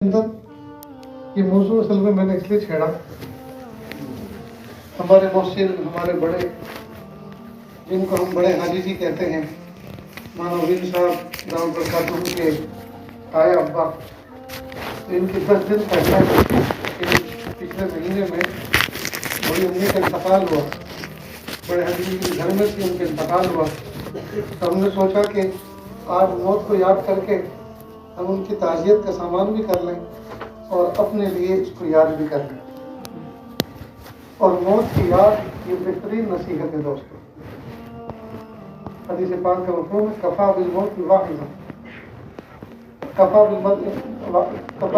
اندر یہ موضوع اصل میں نے اس لیے چھیڑا، ہمارے محسن، ہمارے بڑے، جن کو ہم بڑے حاجی جی کہتے ہیں، مانوین صاحب دعوت برکاتہم کے آئے ابا، ان کے 10 دن پہلے پچھلے مہینے میں بڑی امی کا انتقال ہوا، بڑے حاجی جی کے گھر میں سے ان کا انتقال ہوا، تو ہم نے سوچا کہ آج موت کو یاد کر کے ہم ان کی تعزیت کا سامان بھی کر لیں اور اپنے لیے اس کو یاد بھی کر لیں۔ اور موت کی یاد یہ بہترین نصیحت ہے دوستو۔ حدیث پاک کا مفہوم ہے کفا بالموت واعظا، کفا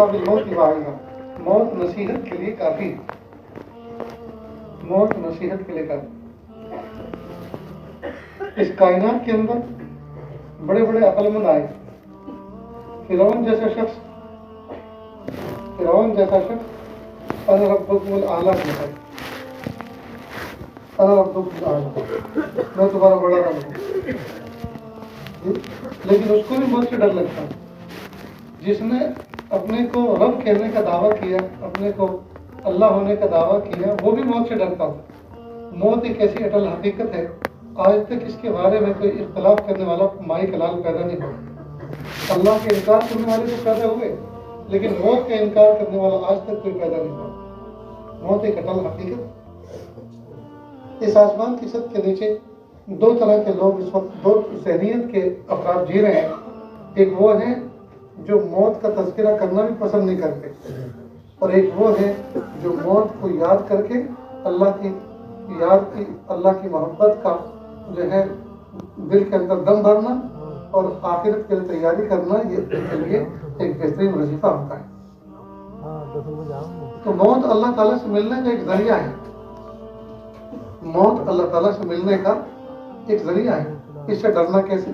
بالموت واعظا، موت نصیحت کے لیے کافی ہے، موت نصیحت کے لیے کافی۔ اس کائنات کے اندر بڑے بڑے عقل مند آئے، فرعون جیسا شخص انا ربکم الاعلیٰ کہتا ہے، انا ربکم الاعلیٰ، میں تمہارا بڑا رب ہوں، لیکن اس کو بھی موت سے ڈر لگتا ہے۔ جس نے اپنے کو رب کہنے کا دعویٰ کیا، اپنے کو اللہ ہونے کا دعویٰ کیا، وہ بھی موت سے ڈرتا تھا۔ موت ایک ایسی اٹل حقیقت ہے، آج تک اس کے بارے میں کوئی اختلاف کرنے والا مائی کلال پیدا نہیں ہوا۔ اللہ کے انکار کرنے والے تو پیدا ہوئے، لیکن موت کا انکار کرنے والا آج تک کوئی پیدا نہیں ہوا۔ موت ایک اٹل حقیقت۔ اس آسمان کی چھت کے نیچے دو طرح کے لوگ اس وقت، دو ذہنیت کے افراد جی رہے ہیں۔ ایک وہ ہیں جو موت کا تذکرہ کرنا بھی پسند نہیں کرتے، اور ایک وہ ہے جو موت کو یاد کر کے اللہ کی محبت کا جو ہے دل کے اندر دم بھرنا اور آخرت کے لیے تیاری کرنا، یہ ان کے لیے ایک بہترین وظیفہ ہوتا ہے۔ تو موت اللہ تعالیٰ سے ملنے کا ایک ذریعہ ہے، موت اللہ تعالیٰ سے ملنے کا ایک ذریعہ ہے۔ اس سے ڈرنا کیسے؟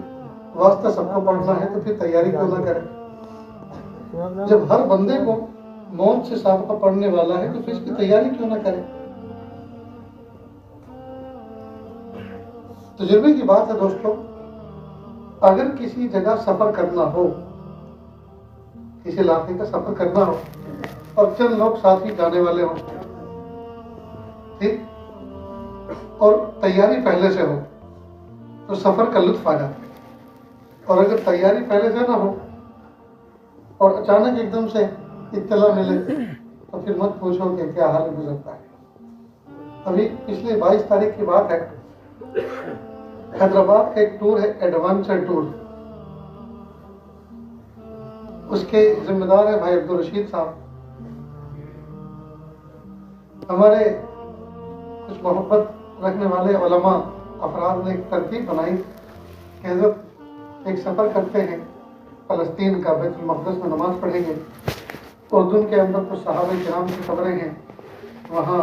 واسطہ سب کو پڑھنا ہے تو پھر تیاری کیوں نہ کرے؟ جب ہر بندے کو موت سے سابقہ پڑھنے والا ہے تو پھر اس کی تیاری کیوں نہ کرے؟ تجربے کی بات ہے دوستو، اگر کسی جگہ سفر کرنا ہو، کسی علاقے کا سفر کرنا ہو اور چند لوگ ساتھ ہی جانے والے ہوں، ٹھیک، اور تیاری پہلے سے ہو تو سفر کا لطف آ جاتا ہے۔ اور اگر تیاری پہلے سے نہ ہو اور اچانک ایک دم سے اطلاع ملے تو پھر مت پوچھو کہ کیا حال گزرتا ہے۔ ابھی پچھلے 22 تاریخ کی بات ہے، حیدرآباد کا ایک ٹور ہے، ایڈونچر ٹور، اس کے ذمہ دار ہے بھائی عبدالرشید صاحب۔ ہمارے کچھ محبت رکھنے والے علماء افراد نے ایک ترتیب بنائی کہ حضرت ایک سفر کرتے ہیں فلسطین کا، بیت المقدس میں نماز پڑھیں گے، اردن کے اندر کچھ صحابہ کرام کی قبریں ہیں، وہاں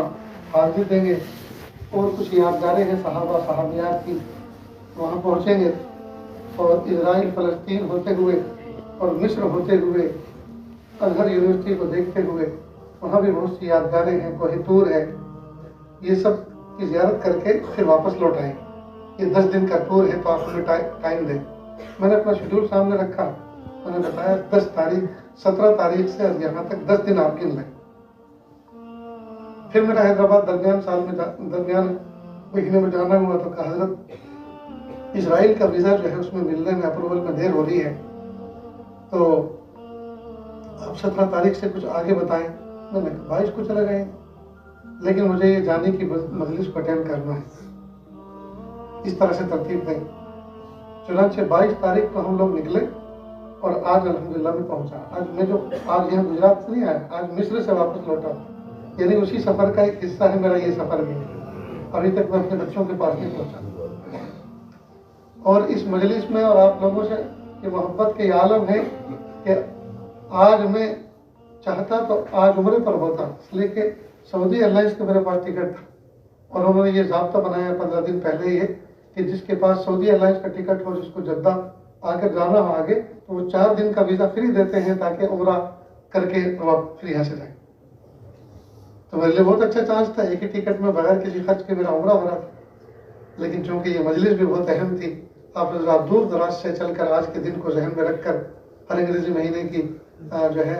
حاضری دیں گے، اور کچھ یادگاریں ہیں صحابہ صحابیات کی، وہاں پہنچیں گے، اور اسرائیل فلسطین ہوتے ہوئے اور مصر ہوتے ہوئے ازہر یونیورسٹی کو دیکھتے ہوئے، وہاں بھی بہت سی یادگاریں ہیں، کوہ طور ہے، یہ سب کی زیارت کر کے پھر واپس لوٹ آئیں۔ یہ 10 دن کا ٹور ہے، تو آپ ہمیں ٹائم دیں۔ میں نے اپنا شیڈول سامنے رکھا، میں نے بتایا 17 تاریخ سے یہاں تک 10 دن آپ گن لیں۔ پھر میرا حیدرآباد درمیان مہینے میں جانا ہوا تو کہا حضرت اسرائیل کا ویزا جو ہے اس میں ملنے میں اپروول میں دیر ہو رہی ہے، تو آپ 17 تاریخ سے کچھ آگے بتائیں۔ میں نے کہا 22 کو چلے گئے، لیکن مجھے یہ جانے کی مجلس کو اٹینڈ کرنا ہے، اس طرح سے ترتیب دیں۔ چنانچہ 22 تاریخ کو ہم لوگ نکلے اور آج الحمدللہ میں پہنچا۔ آج یہاں گجرات سے نہیں آیا، آج مصر سے واپس لوٹا، یعنی اسی سفر کا ایک حصہ ہے میرا یہ سفر بھی، ابھی تک میں اپنے بچوں کے پاس نہیں پہنچا۔ اور اس مجلس میں اور آپ لوگوں سے یہ محبت کے عالم ہے کہ آج میں چاہتا تو آج عمرے پر ہوتا، اس لیے کہ سعودی ایئرلائنس کا میرے پاس ٹکٹ تھا، اور انہوں نے یہ ضابطہ بنایا 15 دن پہلے ہی کہ جس کے پاس سعودی ایئرلائنس کا ٹکٹ ہو، جس کو جدہ آ کر جانا ہو آگے، تو وہ 4 دن کا ویزا فری دیتے ہیں تاکہ عمرہ کر کے فری یہاں سے جائیں۔ تو میرے لیے بہت اچھا چانس تھا، ایک ہی ٹکٹ میں بغیر کسی خرچ کے میرا عمرہ ہو رہا تھا۔ لیکن چونکہ یہ مجلس بھی بہت اہم تھی، آپ حضرات دور دراز سے چل کر آج کے دن کو ذہن میں رکھ کر ہر انگریزی مہینے کی جو ہے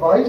22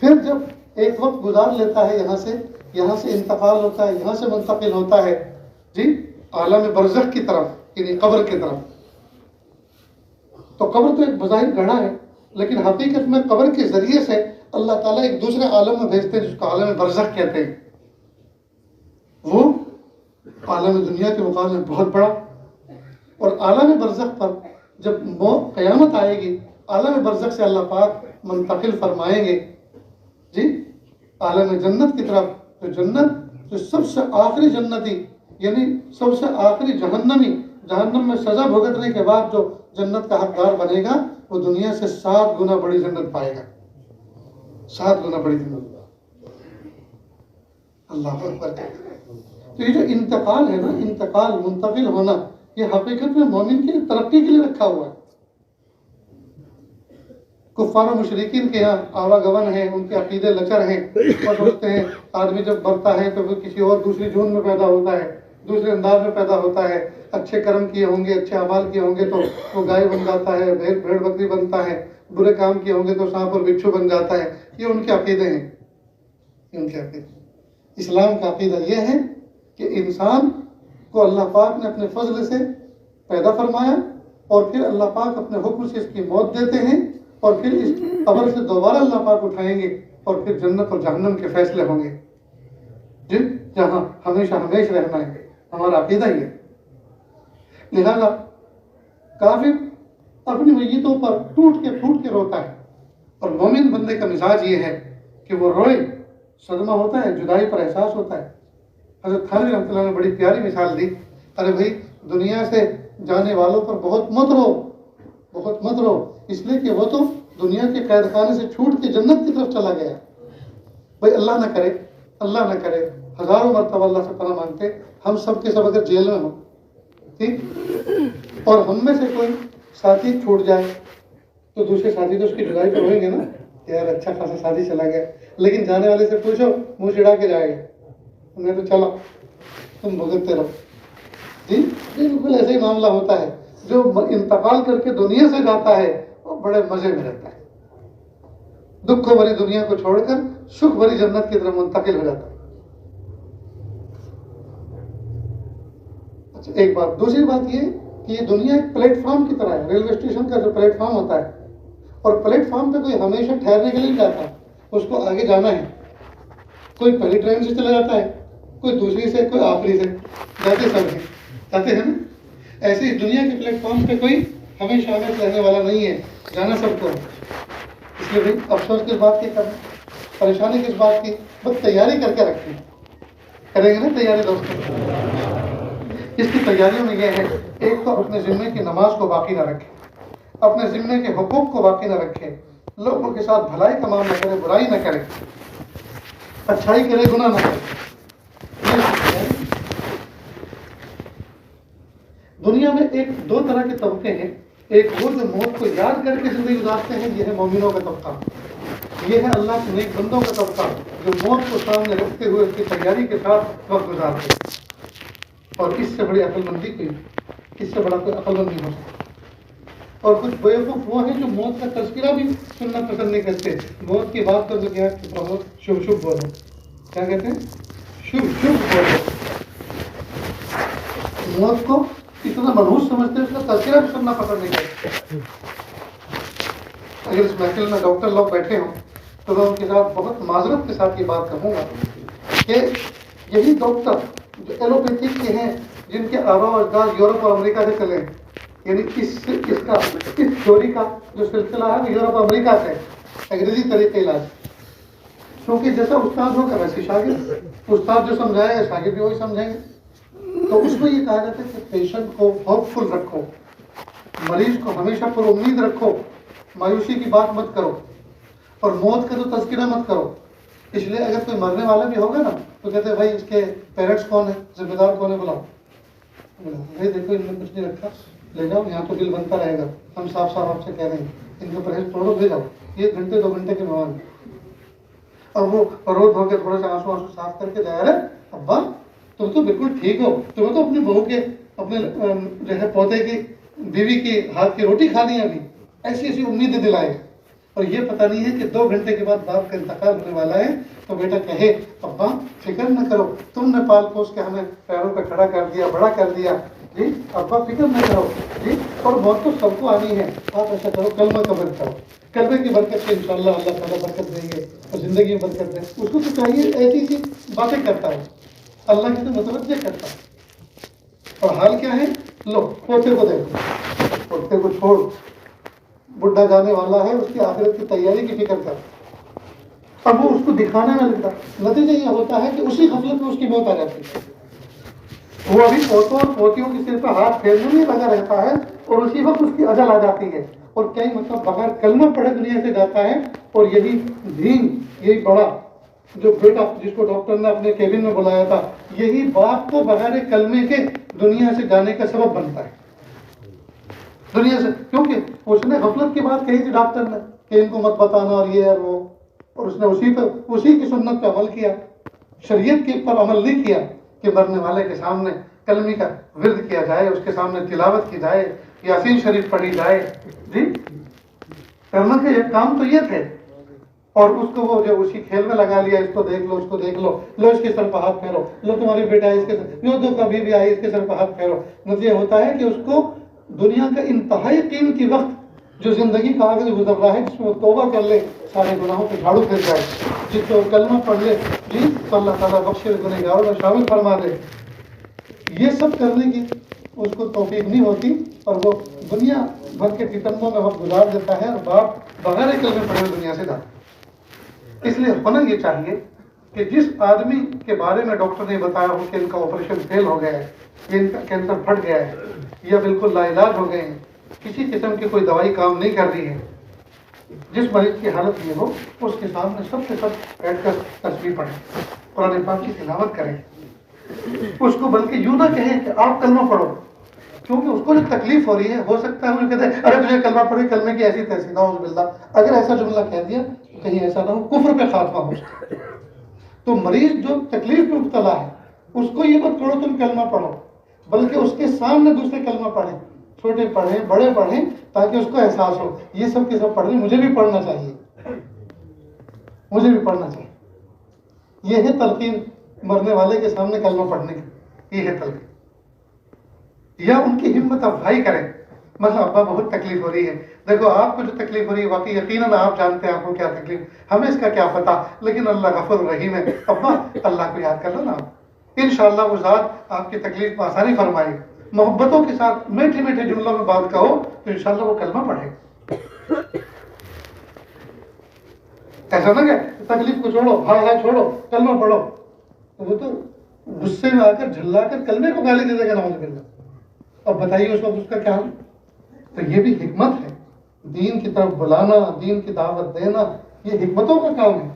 پھر جب ایک وقت گزار لیتا ہے یہاں سے انتقال ہوتا ہے، یہاں سے منتقل ہوتا ہے جی عالم برزخ کی طرف، یعنی قبر کی طرف. تو قبر تو ایک بظاہر گڑھا ہے، لیکن حقیقت میں قبر کے ذریعے سے اللہ تعالیٰ ایک دوسرے عالم میں بھیجتے ہیں جس کو عالم برزخ کہتے ہیں. وہ عالم دنیا کے مقابلے میں بہت بڑا، اور عالم برزخ پر جب قیامت آئے گی، عالم برزخ سے اللہ پاک منتقل فرمائیں گے جی عالم جنت کی طرف. تو جنت جو سب سے آخری جنتی، یعنی سب سے آخری جہنم میں سزا بھگتنے کے بعد جو جنت کا حقدار بنے گا، وہ دنیا سے 7 گنا بڑی جنت پائے گا. 7 گنا بڑی جنت. اللہ اکبر. تو یہ جو انتقال ہے نا، انتقال، منتقل ہونا، یہ حقیقت میں مومن کی ترقی کے لیے رکھا ہوا ہے. کفار و مشرکین کے یہاں آواگمن ہیں، ان کے عقیدے لچر ہیں، اور سوچتے ہیں آدمی جب بڑھتا ہے تو وہ کسی اور دوسری جون میں پیدا ہوتا ہے، دوسرے انداز میں پیدا ہوتا ہے. اچھے کرم کیے ہوں گے، اچھے اعمال کیے ہوں گے تو وہ گائے بن جاتا ہے، بھیڑ بکری بنتا ہے. برے کام کیے ہوں گے تو سانپ اور بچھو بن جاتا ہے. یہ ان کے عقیدے ہیں. ان کے عقیدے. اسلام کا عقیدہ یہ ہے کہ انسان کو اللہ پاک نے اپنے فضل سے پیدا فرمایا، اور پھر اللہ پاک اپنے حکم سے اس کی موت دیتے ہیں، اور پھر اس قبر سے دوبارہ اللہ پاک اٹھائیں گے، اور پھر جنت اور جہنم کے فیصلے ہوں گے جہاں ہمیشہ رہنا ہے. ہمارا عقیدہ ہی ہے. لہذا کافر اپنی میتوں پر ٹوٹ کے روتا ہے، اور مومن بندے کا مزاج یہ ہے کہ وہ روئے. صدمہ ہوتا ہے، جدائی پر احساس ہوتا ہے. حضرت تھانوی رحمۃ اللہ نے بڑی پیاری مثال دی. ارے بھائی، دنیا سے جانے والوں پر بہت مت رو، اس لیے کہ وہ تو دنیا کے قید خانے سے چھوٹ کے جنت کی طرف چلا گیا. بھائی اللہ نہ کرے ہزاروں مرتبہ اللہ سے پناہ مانگتے ہم سب کے سب اگر جیل میں ہوں، ٹھیک، اور ہم میں سے کوئی ساتھی چھوٹ جائے تو دوسرے ساتھی تو اس کی جدائی پہ ہوئیں گے نا، یار اچھا خاصا ساتھی چلا گیا. لیکن جانے والے سے پوچھو، منہ چڑھا کے جائے گا، انہیں تو چلا تم بھگتتے رہو. جی بالکل ایسے ہی معاملہ ہوتا ہے. جو انتقال کر کے دنیا سے جاتا ہے وہ بڑے مزے میں رہتا ہے، دکھوں بھری دنیا کو چھوڑ کر سکھ بھری جنت کی طرف منتقل ہو جاتا ہے. اچھا، ایک بات. دوسری بات یہ کہ یہ دنیا ایک پلیٹ فارم کی طرح ہے. ریلوے اسٹیشن کا جو پلیٹ فارم ہوتا ہے، اور پلیٹ فارم پہ کوئی ہمیشہ ٹھہرنے کے لیے نہیں جاتا، اس کو آگے جانا ہے. کوئی پہلی ٹرین سے چلا جاتا ہے، کوئی دوسری سے، کوئی آخری سے، جاتے ہیں نا. ایسے ہی دنیا کے پلیٹ فارم پہ کوئی ہمیشہ رہنے والا نہیں ہے، جانا سب کو. اس لیے بھائی افسوس کس بات کی کرنا، پریشانی کس بات کی، بس تیاری کر کے رکھیں. کریں گے نا تیاری دوستوں. اس کی تیاریوں میں یہ ہے، ایک تو اپنے ذمے کی نماز کو باقی نہ رکھے، اپنے ذمے کے حقوق کو باقی نہ رکھے، لوگوں کے ساتھ بھلائی کا معاملہ کرے، برائی نہ کرے، اچھائی کرے، گناہ نہ کرے. دنیا میں دو طرح کے طبقے ہیں. ایک وہ جو موت کو یاد کر کے زندگی گزارتے ہیں، یہ ہے مومنوں کا طبقہ. یہ ہے اللہ کے نیک بندوں کا طبقہ جو موت کو سامنے رکھتے ہوئے اس کی تیاری کے ساتھ وقت گزارتے ہیں. اور اس سے بڑی عقل مندی کوئی، اس سے بڑا کوئی عقل مند نہیں ہو سکتا. اور کچھ بیوقوف وہ ہیں جو موت کا تذکرہ بھی سننا پسند نہیں کرتے. موت کی بات کر تو کیا شبھ بولو، کیا کہتے ہیں، شبھ بولو. موت کو اتنا منحوس سمجھتے ہیں، اس کا تذکرہ بھی سننا پسند نہیں کرتے. اگر اس محفل میں ڈاکٹر لوگ بیٹھے ہوں تو میں ان کے ساتھ بہت معذرت کے ساتھ یہ بات کہوں گا کہ یہی ڈاکٹر جو ایلوپیتھک کے ہیں، جن کے آباء و اجداد یورپ اور امریکہ سے چلے، یعنی اس تھیوری کا جو سلسلہ ہے وہ یورپ اور امریکہ سے، انگریزی طریقے علاج. کیونکہ جیسا استاد ہوگا ویسے شاگرد، استاد جو سمجھائے گا شاگرد بھی وہی سمجھیں گے. تو اس میں یہ کہا جاتا ہے کہ پیشنٹ کو ہوپ فل رکھو، مریض کو ہمیشہ پر امید رکھو، مایوسی کی بات مت کرو، اور موت کا تو تذکرہ مت کرو. اس لیے اگر کوئی مرنے والا بھی ہوگا نا تو کہتے ہیں بھائی اس کے پیرنٹس کون ہیں، ذمہ دار کون ہے، بلاؤ. بھائی دیکھو ان نے کچھ نہیں رکھا، لے جاؤ، یہاں تو بل بنتا رہے گا، ہم صاف آپ سے کہہ رہے ہیں، ان کو پرہیز چھوڑو، لے جاؤ، یہ گھنٹے 2 گھنٹے کے مہمان. اور وہ رو دھو کے تھوڑے سے آنسو صاف کر کے جا رہے، ابا تم تو بالکل ٹھیک ہو، تمہیں تو اپنی بہو کے، اپنے جو ہے پوتے کی بیوی کی ہاتھ کی روٹی کھانی ہے ابھی، ایسی ایسی امیدیں دلائے. اور یہ پتہ نہیں ہے کہ 2 گھنٹے کے بعد باپ کا انتقال ہونے والا ہے، تو بیٹا کہے ابا فکر نہ کرو، تم نے پال پوس کے ہمیں پیروں پہ کھڑا کر دیا، بڑا کر دیا، جی ابا فکر نہ کرو، جی اور موت تو سب کو آنی ہے، آپ ایسا کرو کلمہ قبول کرو، کلمے کی برکت سے انشاءاللہ اللہ تعالیٰ برکت دیں گے اور زندگی میں برکت دیں۔ اس کو تو چاہیے ایسی ایسی باتیں کرتا ہے، اللہ کی تو متوجہ کرتا ہے۔ اور حال کیا ہے، لو پوتے کو دیکھو، پوتے کو چھوڑ، بڈھا جانے والا ہے، اس کی آخرت کی تیاری کی فکر کر، اب وہ اس کو دکھانے میں لگتا، نتیجہ یہ ہوتا ہے کہ اسی غفلت میں اس کی موت آ جاتی ہے، وہ ابھی پوتوں اور پوتیوں کے سر پہ ہاتھ پھیرنے میں لگا رہتا ہے اور اسی وقت اس کی اجل آ جاتی ہے، اور کئی مطلب بغیر کلمہ پڑھے دنیا سے جاتا ہے، اور یہی دین، یہی بڑا جو بیٹا جس کو ڈاکٹر نے اپنے کیبن میں بلایا تھا، یہی باپ کو بغیر کلمے کے دنیا سے جانے کا سبب بنتا ہے دنیا سے، کیونکہ اس نے غفلت کی بات کہی تھی ڈاکٹر نے کہ ان کو مت بتانا اور یہ اور وہ، اور اس نے اسی کی سنت پہ عمل کیا، شریعت کے پر عمل نہیں کیا کہ مرنے والے کے سامنے کلمی کا ورد کیا جائے، اس کے سامنے تلاوت کی جائے، یاسین شریف پڑھی جائے، جی کرنا کا یہ کام تو یہ تھے، اور اس کو وہ جو اسی کھیل میں لگا لیا، اس کو دیکھ لو، اس کو دیکھ لو، لو اس کے سر پہ ہاتھ پھیرو، لو تمہاری بیٹا ہے اس کے سر، لو تو کبھی بھی آئی اس کے سر پہ ہاتھ پھیرو۔ نتیجہ ہوتا ہے کہ اس کو دنیا کا انتہائی قیمتی وقت جو زندگی کا آگے گزر رہا ہے، جس میں وہ توبہ کر لے، سارے گناہوں پہ جھاڑو پھر جائے، جس کو کلمہ پڑھ لے، جی تو اللہ تعالیٰ بخشے گنہگاروں میں شامل فرما دے، یہ سب کرنے کی اس کو توفیق نہیں ہوتی، اور وہ دنیا بھر کے فتنوں میں وقت گزار دیتا ہے، اور باپ بغیر کلمے پڑھے دنیا سے جاتا ہے۔ اس لیے ہونا یہ چاہیے کہ جس آدمی کے بارے میں ڈاکٹر نے بتایا ہو کہ ان کا آپریشن فیل ہو گیا ہے، یا ان کا کینسر پھٹ گیا ہے، یا بالکل لا علاج ہو گئے ہیں، کسی قسم کی کوئی دوائی کام نہیں کر رہی ہے، جس مریض کی حالت یہ ہو، اس کے سامنے سب سے سب بیٹھ کر تسبیح پڑھیں، قرآن پاک کی تلاوت کریں، اس کو بلکہ یوں نہ کہیں کہ آپ کلمہ پڑھو، کیونکہ اس کو جو تکلیف ہو رہی ہے، ہو سکتا ہے وہ کہتے ہیں ارے تجھے کلمہ پڑھی، کلمے کی ایسی تیسی، نعوذ باللہ، اگر ایسا جملہ کہہ دیا تو کہیں ایسا نہ ہو کفر پہ خاتمہ ہو جائے۔ تو مریض جو تکلیف میں مبتلا ہے، اس کو یہ مت پڑھو تم کلمہ پڑھو، بلکہ اس کے سامنے دوسرے کلمہ پڑھیں، چھوٹے پڑھیں، بڑے پڑھیں، تاکہ اس کو احساس ہو یہ سب کے سب پڑھ لیں، مجھے بھی پڑھنا چاہیے، مجھے بھی پڑھنا چاہیے۔ یہ ہے تلقین مرنے والے کے سامنے کلمہ پڑھنے کی، یہ ہے تلقین، یا ان کی ہمت افزائی کریں۔ مثلا ابا بہت تکلیف ہو رہی ہے، دیکھو آپ کو جو تکلیف ہو رہی ہے واقعی یقیناً آپ جانتے ہیں آپ کو کیا تکلیف، ہمیں اس کا کیا پتا، لیکن اللہ غفور رحیم ہے، ابا اللہ کو یاد کر لو نا، انشاءاللہ وہ ذات آپ کی تکلیف میں آسانی فرمائے، محبتوں کے ساتھ میٹھے میٹھے جملوں میں بات کہو تو انشاءاللہ وہ کلمہ پڑھے۔ ایسا نہ کہ تکلیف کو چھوڑو، ہاں چھوڑو، کلمہ پڑھو، تو وہ تو غصے میں آ کر جھلا کر کلمے کو گالی دے دے گا، نعوذ باللہ۔ اب بتائیے اس وقت اس کا کیا حال؟ تو یہ بھی حکمت ہے، دین کی طرف بلانا، دین کی دعوت دینا، یہ حکمتوں کا کام ہے،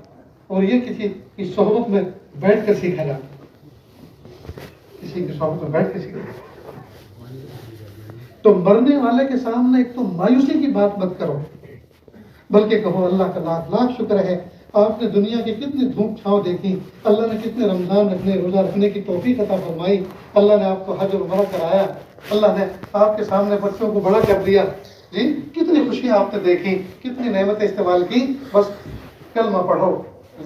اور یہ کسی کی صحبت میں بیٹھ کر سیکھا جاتا ہے، کسی کی صحبت میں بیٹھ کر سیکھا جاتا ہے۔ تو مرنے والے کے سامنے ایک تو مایوسی کی بات مت کرو، بلکہ کہو اللہ کا لاکھ لاکھ شکر ہے، آپ نے دنیا کی کتنی دھوپ چھاؤں دیکھی، اللہ نے کتنے رمضان رکھنے، روزہ رکھنے کی توفیق عطا فرمائی، اللہ نے آپ کو حج اور عمرہ کرایا، اللہ نے آپ کے سامنے بچوں کو بڑا کر دیا، جی کتنی خوشیاں آپ نے دیکھی، کتنی نعمتیں استعمال کی، بس کلمہ پڑھو،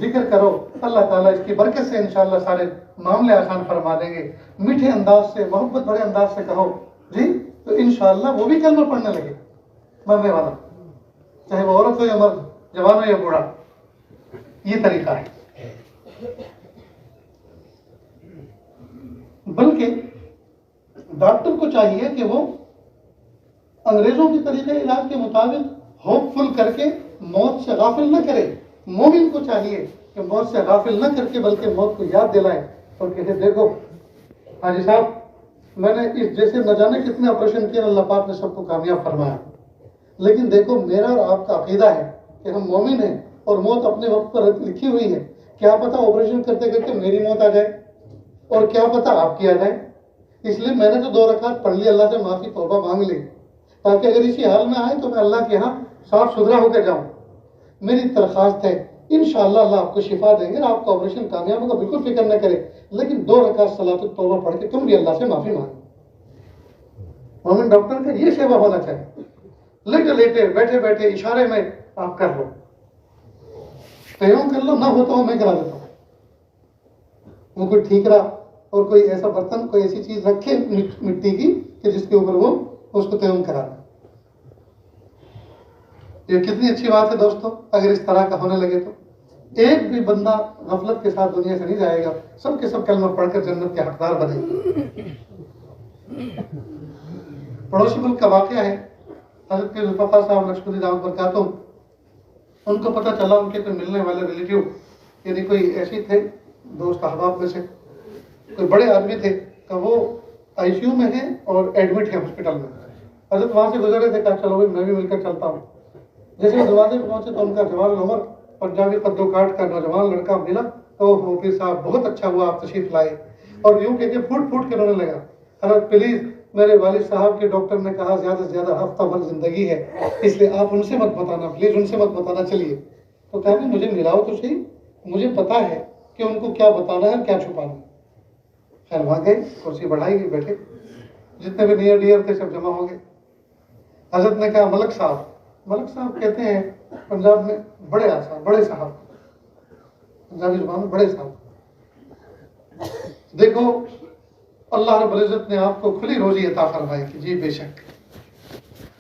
ذکر کرو، اللہ تعالیٰ اس کی برکت سے انشاءاللہ سارے معاملے آسان فرما دیں گے۔ میٹھے انداز سے، محبت بھرے انداز سے کہو، جی تو انشاءاللہ وہ بھی کلمہ پڑھنے لگے، مرنے والا، چاہے وہ عورت ہو یا مرد، جوان ہو یا بوڑھا، یہ طریقہ ہے۔ بلکہ ڈاکٹر کو چاہیے کہ وہ انگریزوں کے طریقے علاج کے مطابق ہوپ فل کر کے موت سے غافل نہ کرے، مومن کو چاہیے کہ موت سے غافل نہ کر کے بلکہ موت کو یاد دلائے، اور کہے دیکھو حاجی صاحب میں نے اس جیسے نہ جانے کتنے آپریشن کیے، اللہ پاک نے سب کو کامیاب فرمایا، لیکن دیکھو میرا اور آپ کا عقیدہ ہے کہ ہم مومن ہیں اور موت اپنے وقت پر لکھی ہوئی ہے، کیا پتہ آپریشن کرتے کرتے میری موت آ جائے اور کیا پتہ آپ کی آ جائے، اس لیے میں نے تو 2 رکعت پڑھ لی، اللہ سے معافی توبہ مانگ لی، تاکہ اگر اسی حال میں آئے تو میں اللہ کے ہاں صاف ستھرا ہو کر جاؤں۔ میری درخواست ہے انشاءاللہ اللہ آپ کو شفا دیں گے، آپ کا آپریشن کامیاب ہوگا، بالکل فکر نہ کرے، لیکن 2 رکعت صلاۃ التوبہ پڑھ کے تم بھی اللہ سے معافی مانگو۔ مومن ڈاکٹر کا یہ سیوا ہونا چاہیے، لیٹے لیٹے بیٹھے بیٹھے اشارے میں آپ کر لو، تیمم کر لو، نہ ہوتا ہو میں کرا دیتا ہوں. وہ کوئی ٹھیکرا اور کوئی ایسا برتن، کوئی ایسی چیز رکھے مٹی کی کہ جس کے اوپر وہ اس کو تیمم کرا دے. یہ کتنی اچھی بات ہے دوستو. اگر اس طرح کا ہونے لگے تو ایک بھی بندہ غفلت کے ساتھ دنیا سے نہیں جائے گا، سب کے سب کلمہ پڑھ کر جنت کے حقدار بنے گے. پڑوسی ملک کا واقعہ ہے، حضرت کے ذوالفقار صاحب لکشمنی دعوت برکاتہ، ان کو پتہ چلا ان کے کوئی ملنے والے ریلیٹیو، یعنی کوئی ایسی تھے دوست احباب میں سے کوئی بڑے آدمی تھے کہ وہ آئی سی یو میں ہیں اور ایڈمٹ ہیں ہاسپٹل میں. حضرت وہاں سے گزرے تھے، کہا چلو میں بھی مل کر چلتا ہوں. جیسے دروازے پہ پہنچے تو ان کا جوان العمر پنجابی قد و کاٹ کا نوجوان لڑکا ملا. تو پیر صاحب بہت اچھا ہوا آپ تشریف لائے، اور یوں کہ پھوٹ پھوٹ کے رونے لگا. حضرت پلیز میرے والد صاحب کے ڈاکٹر نے کہا زیادہ سے زیادہ ہفتہ بھر زندگی ہے، اس لیے آپ ان سے مت بتانا، پلیز ان سے مت بتانا. چلیے. تو کہا کہ مجھے ملاؤ تو صحیح، مجھے پتا ہے کہ ان کو کیا بتانا ہے اور کیا چھپانا ہے. خیر وہاں گئے، کرسی بڑھائی گئی، بیٹھے، جتنے بھی نیئر ڈیئر تھے سب جمع ہو گئے. حضرت نے کہا ملک صاحب، ملک صاحب کہتے ہیں پنجاب میں بڑے آسان، بڑے صاحب، پنجابی زبان میں بڑے صاحب، دیکھو اللہ رب العزت نے آپ کو کھلی روزی عطا فرمائی. کہ جی بے شک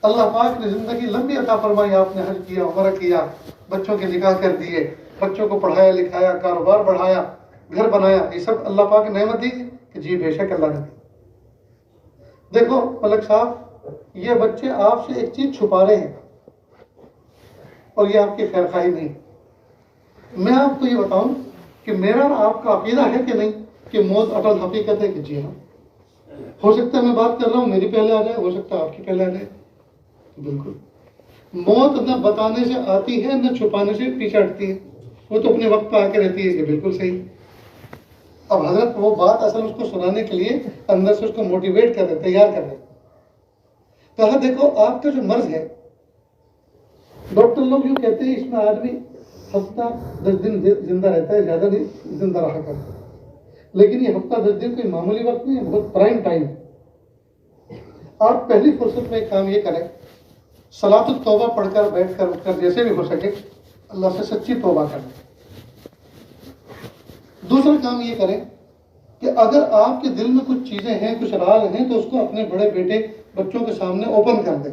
اللہ پاک نے زندگی لمبی عطا فرمائی، آپ نے حج کیا، عمرہ کیا، بچوں کے نکاح کر دیے، بچوں کو پڑھایا لکھایا، کاروبار بڑھایا، گھر بنایا، یہ سب اللہ پاک نے نعمت دی. کہ جی بے شک اللہ نے دی. دیکھو ملک صاحب، یہ بچے آپ سے ایک چیز چھپا رہے ہیں اور یہ آپ کی خیر خواہی نہیں. میں آپ کو یہ بتاؤں کہ میرا اور آپ کا عقیدہ ہے کہ نہیں کہ موت اٹل حقیقت ہے. کہ جی ہاں، ہو سکتا ہے میں بات کر رہا ہوں میری پہلے آ جائے، ہو سکتا ہے آپ کی پہلے آ جائے. بالکل موت نہ بتانے سے آتی ہے نہ چھپانے سے پیچھے ہٹتی ہے، وہ تو اپنے وقت پہ آ کے رہتی ہے. کہ بالکل صحیح. اب حضرت وہ بات اصل اس کو سنانے کے لیے اندر سے اس کو موٹیویٹ کر رہے، تیار کر رہے. کہا دیکھو آپ کا جو مرض ہے، ڈاکٹر لوگ یوں کہتے ہیں اس میں آدمی ہفتہ 10 دن زندہ رہتا ہے، زیادہ نہیں زندہ رہا کرتا. لیکن یہ ہفتہ 10 دن کوئی معمولی وقت نہیں ہے، بہت پرائم ٹائم. آپ پہلی فرصت میں ایک کام یہ کریں، صلاۃ التوبہ پڑھ کر بیٹھ کر اٹھ کر جیسے بھی ہو سکے اللہ سے سچی توبہ کریں. دوسرا کام یہ کریں کہ اگر آپ کے دل میں کچھ چیزیں ہیں، کچھ راز ہیں، تو اس کو اپنے بڑے بیٹے بچوں کے سامنے اوپن کر دیں.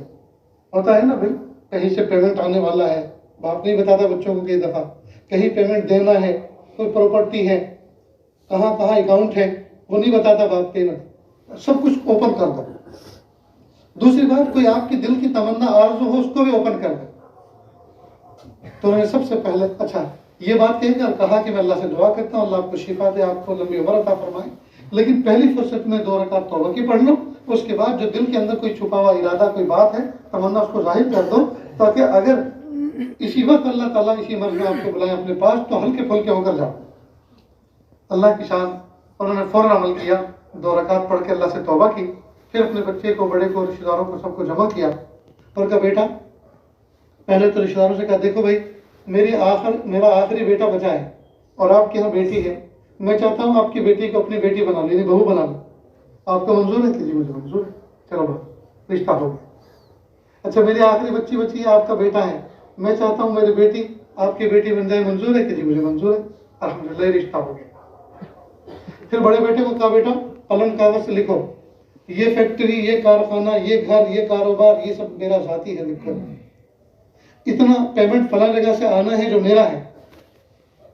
ہوتا ہے نا بھائی، کہیں سے پیمنٹ آنے والا ہے، باپ نہیں بتاتا بچوں کو کئی دفعہ، کہیں پیمنٹ دینا ہے، کوئی پراپرٹی ہے، کہاں کہاں اکاؤنٹ ہے، وہ نہیں بتاتا باپ کے. سب کچھ اوپن کر دو. دوسری بات، کوئی آپ کی دل کی تمنا آرزو ہو اس کو بھی اوپن کر دو. تو انہوں نے سب سے پہلے اچھا یہ بات کہی کہ کہا کہ میں اللہ سے دعا کرتا ہوں اللہ آپ کو شفا دے، آپ کو لمبی عمر عطا فرمائے، لیکن پہلی فرصت میں 2 رکعت توبہ کی پڑھ لو. اس کے بعد جو دل کے اندر کوئی چھپا ہوا ارادہ، کوئی بات ہے، تمنا، اس کو ظاہر کر دو، تاکہ اگر اسی وقت اللہ تعالیٰ اسی مرض میں آپ کو بلائے اپنے پاس تو ہلکے پھلکے ہو کر جاؤ. اللہ کی شان. انہوں نے فوراً عمل کیا، 2 رکعت پڑھ کے اللہ سے توبہ کی، پھر اپنے بچے کو، بڑے کو، رشتہ داروں کو، سب کو جمع کیا اور کہا بیٹا، پہلے تو رشتہ داروں سے کہا دیکھو بھائی میرا آخری بیٹا بچا ہے اور آپ کے یہاں بیٹی ہے، میں چاہتا ہوں آپ کی بیٹی کو اپنی بیٹی بنا لو، یعنی بہو بنا لو. آپ کو منظور ہے؟ کہ جی مجھے منظور ہے. چلو بھائی رشتہ ہو گیا. اچھا میری آخری بچی بچی ہے، آپ کا بیٹا ہے، میں چاہتا ہوں میری بیٹی آپ کی بیٹی بن جائے، منظور ہے؟ کہ جی مجھے منظور ہے. الحمدللہ یہ رشتہ ہو گیا. پھر بڑے بیٹے کو کہا بیٹا قلم کاغذ سے لکھو، یہ فیکٹری، یہ کارخانہ، یہ گھر، یہ کاروبار، یہ سب میرا ذاتی ہے، لکھو. اتنا پیمنٹ فلاں جگہ سے آنا ہے جو میرا ہے،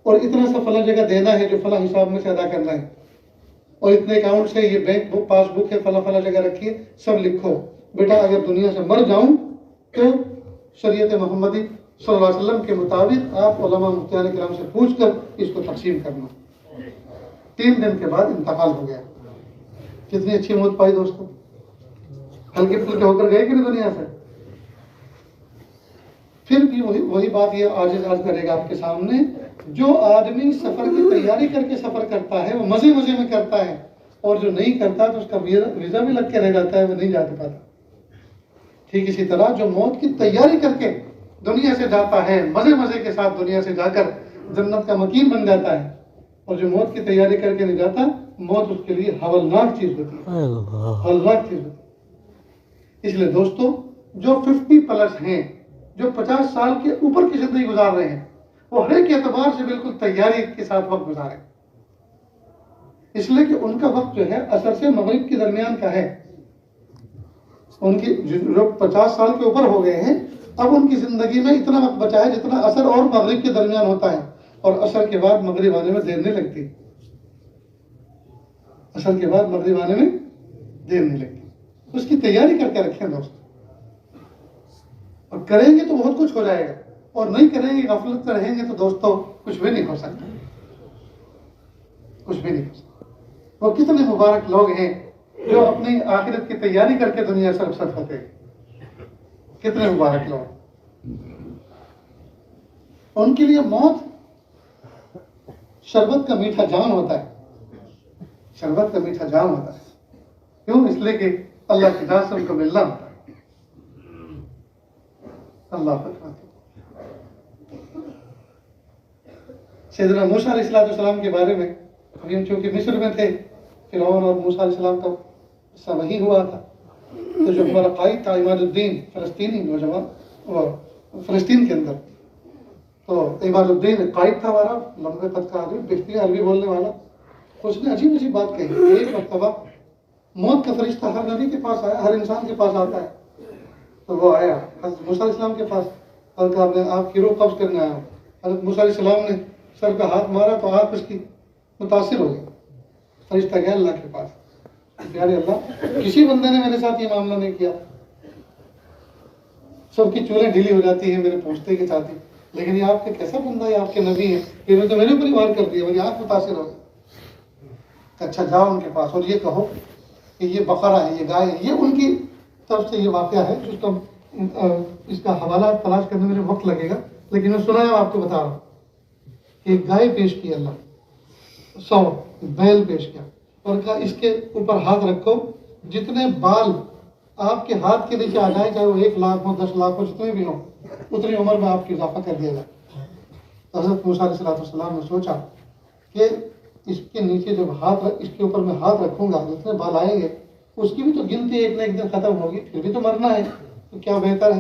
اور اتنا سا فلاں جگہ دینا ہے جو فلاں حساب میں سے ادا کرنا ہے، اور اتنے اکاؤنٹ سے یہ بینک بک پاس بک ہے فلاں فلاں جگہ رکھیے، سب لکھو. بیٹا اگر دنیا سے مر جاؤں تو شریعت محمدی صلی اللہ علیہ وسلم کے مطابق آپ علماء مفتیان کرام سے پوچھ کر اس کو تقسیم کرنا. 3 دن کے بعد انتقال ہو گیا. کتنی اچھی موت پائی دوستو. ہلکے پھلکے ہو کر گئے کہ نہیں دنیا سے. پھر بھی وہی بات یہ آج کرے گا آپ کے سامنے، جو آدمی سفر کی تیاری کر کے سفر کرتا ہے وہ مزے مزے میں کرتا ہے، اور جو نہیں کرتا تو اس کا ویزا بھی لگ کے رہ جاتا ہے، وہ نہیں جاتا پاتا. ٹھیک اسی طرح جو موت کی تیاری کر کے دنیا سے جاتا ہے، مزے مزے کے ساتھ دنیا سے جا کر جنت کا مقیم بن جاتا ہے، اور جو موت کی تیاری کر کے نہیں جاتا، موت اس کے لیے ہولناک چیز ہوتی ہے، ہولناک چیز ہوتی ہے. اس لیے دوستو جو 50 پلس ہیں جو 50 سال کے اوپر کی زندگی گزار رہے ہیں وہ ہر ایک اعتبار سے بالکل تیاری کے ساتھ وقت گزاریں، اس لیے کہ ان کا وقت جو ہے عصر سے مغرب کے درمیان کا ہے۔ ان کی جو 50 سال کے اوپر ہو گئے ہیں، اب ان کی زندگی میں اتنا وقت بچا ہے جتنا عصر اور مغرب کے درمیان ہوتا ہے، اور عصر کے بعد مغرب آنے میں دیر نہیں لگتی، عصر کے بعد مغرب آنے میں دیر نہیں لگتی۔ اس کی تیاری کر کے رکھیں دوست، اور کریں گے تو بہت کچھ ہو جائے گا، اور نہیں کریں گے، غفلت میں رہیں گے تو دوستو کچھ بھی نہیں ہو سکتا، کچھ بھی نہیں ہو سکتا۔ وہ کتنے مبارک لوگ ہیں جو اپنی آخرت کی تیاری کر کے دنیا سے رخصت ہوتے ہیں، کتنے مبارک لوگ۔ ان کے لیے موت شربت کا میٹھا جام ہوتا ہے، شربت کا میٹھا جام ہوتا ہے۔ کیوں؟ اس لیے کہ اللہ کی ذات سے ان کو ملنا ہوتا ہے۔ اللہ اکبر۔ سیدنا موسیٰ علیہ السلام کے بارے میں، ابھی چونکہ مصر میں تھے، فرعون اور موسیٰ علیہ السلام کا قصہ وہی ہوا تھا، تو جو ہمارا قائد تھا عماد الدین، فلسطینی نوجوان، وہ فلسطین کے اندر، تو عماد الدین قائد تھا ہمارا، لمبے قد کا آدمی، بہترین عربی بولنے والا۔ اس نے عجیب عجیب بات کہی۔ ایک مرتبہ موت کا فرشتہ ہر نبی کے پاس آیا، ہر انسان کے پاس آتا ہے، تو وہ آیا حضرت موسیٰ علیہ السلام کے پاس اور کہا میں آپ کی روح قبض کرنے آیا ہوں۔ حضرت موسیٰ علیہ السلام نے سر پہ ہاتھ مارا تو آنکھ اس کی متاثر ہو گئی۔ فرشتہ گیا اللہ کے پاس، پیارے اللہ کسی بندے نے میرے ساتھ یہ معاملہ نہیں کیا، سب کی چولیں ڈھیلی ہو جاتی ہیں میرے پہنچتے کے ساتھ ہی، لیکن یہ آپ کا کیسا بندہ ہے، آپ کے نبی ہیں، یہ نے تو میرے اوپر ہی وار کر دیا، میری آنکھ متاثر ہو گئی۔ اچھا جاؤ ان کے پاس اور یہ کہو کہ یہ بقرہ ہے، یہ گائے ہے۔ یہ ان کی طرف سے یہ واقعہ ہے، اس کا حوالہ تلاش کرنے میں وقت لگے گا، لیکن میں سنا ہے آپ کو بتا رہا ہوں کہ ایک گائے پیش کی اللہ، 100 بیل پیش کیا اور کہا اس کے اوپر ہاتھ رکھو، جتنے بال آپ کے ہاتھ کے نیچے آ جائے، چاہے وہ 1 لاکھ ہو 10 لاکھ ہو جتنے بھی ہوں، اتنی عمر میں آپ کی اضافہ کر دیا جائے۔ حضرت موسیٰ علیہ السلام نے سوچا کہ اس کے نیچے جب اس کے اوپر میں ہاتھ رکھوں گا، جتنے بال آئیں گے اس کی بھی تو گنتی ایک نہ ایک دن ختم ہوگی، پھر بھی تو مرنا ہے، تو کیا بہتر ہے،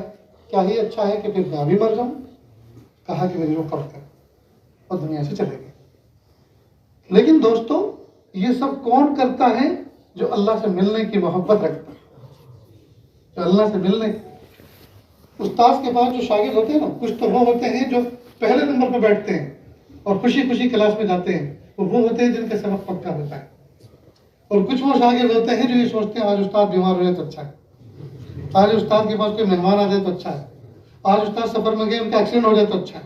کیا ہی اچھا ہے کہ پھر میں بھی مر جاؤں۔ کہا کہ میری روح قبض کر، اور دنیا سے چلے گئے۔ لیکن دوستو یہ سب کون کرتا ہے؟ جو اللہ سے ملنے کی محبت رکھتا ہے، جو اللہ سے ملنے۔ استاد کے پاس جو شاگرد ہوتے ہیں نا، کچھ تو وہ ہوتے ہیں جو پہلے نمبر پہ بیٹھتے ہیں اور خوشی خوشی کلاس میں جاتے ہیں، وہ ہوتے ہیں جن کا سبق پکا ہوتا ہے، اور کچھ وہ شاگرد ہوتے ہیں جو یہ سوچتے ہیں آج استاد بیمار ہو جائے تو اچھا ہے، آج استاد کے پاس کوئی مہمان آ جائے تو اچھا ہے، آج استاد سفر میں گئے ان کا ایکسیڈنٹ ہو جائے تو اچھا ہے۔